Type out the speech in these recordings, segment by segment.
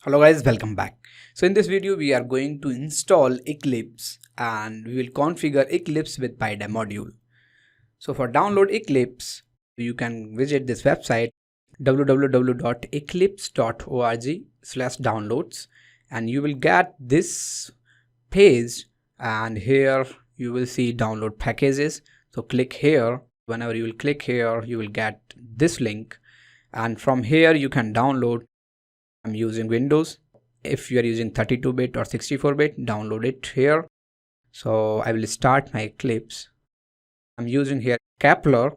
Hello guys, welcome back. So in this video we are going to install Eclipse and we will configure Eclipse with Pydev module. So for download Eclipse, you can visit this website www.eclipse.org/downloads and you will get this page, and here you will see download packages. So click here. Whenever you will click here, you will get this link, and from here you can download. I'm using Windows. If you are using 32-bit or 64-bit, download it here. So I will start my Eclipse. I'm using here Kepler.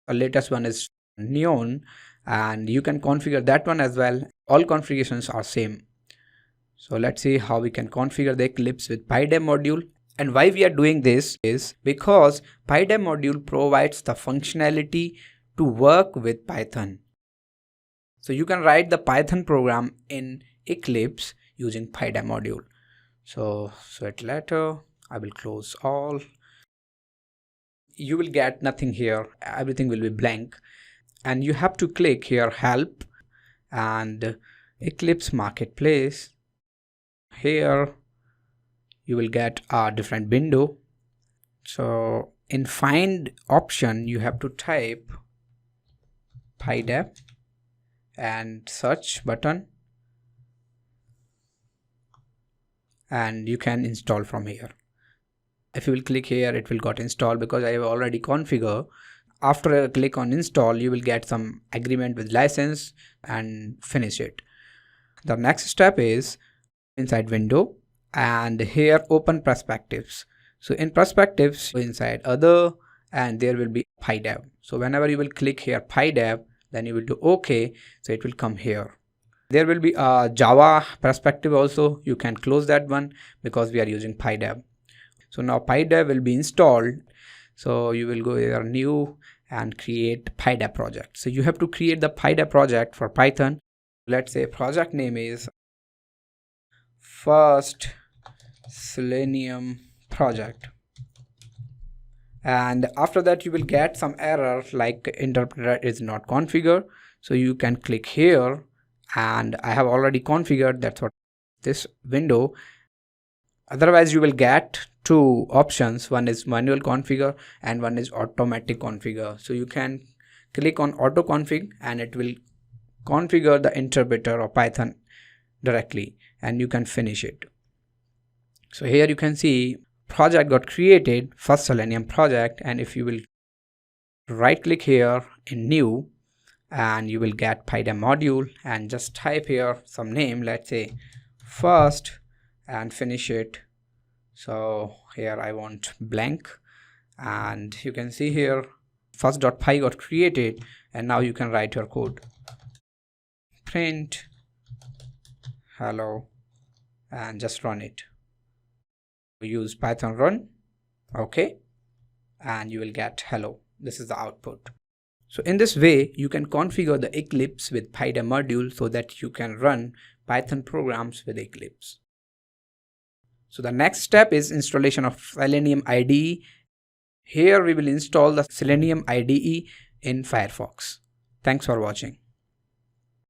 The latest one is Neon, and you can configure that one as well. All configurations are same. So let's see how we can configure the Eclipse with Pydev module. And why we are doing this is because Pydev module provides the functionality to work with Python. So you can write the Python program in Eclipse using Pydev module. So at later, I will close all. You will get nothing here. Everything will be blank. And you have to click here help and Eclipse marketplace. Here you will get a different window. So in find option, you have to type Pydev and search button, and you can install from here. If you will click here, it will got installed because I have already configured. After a click on install, you will get some agreement with license and finish it. The next step is inside window, and here open perspectives. So in perspectives, inside other, and there will be Pydev. So whenever you will click here Pydev, then you will do OK. So it will come here. There will be a Java perspective also. You can close that one because we are using Pydev. So now Pydev will be installed. So you will go here new and create Pydev project. So you have to create the Pydev project for Python. Let's say project name is first Selenium project. And after that you will get some error like interpreter is not configured. So you can click here, and I have already configured. That's what this window. Otherwise you will get two options. One is manual configure and one is automatic configure. So you can click on auto config and it will configure the interpreter of Python directly, and you can finish it. So here you can see project got created, first Selenium project, and if you will right click here in new, and you will get Pydev module, and just type here some name, let's say first, and finish it. So here I want blank, and you can see here first.py got created, and now you can write your code. Print hello and just run it. Use Python run, okay, and you will get hello. This is the output. So in this way you can configure the Eclipse with Pydev module so that you can run Python programs with Eclipse. So the next step is installation of Selenium Ide. Here we will install the Selenium Ide in Firefox. Thanks for watching.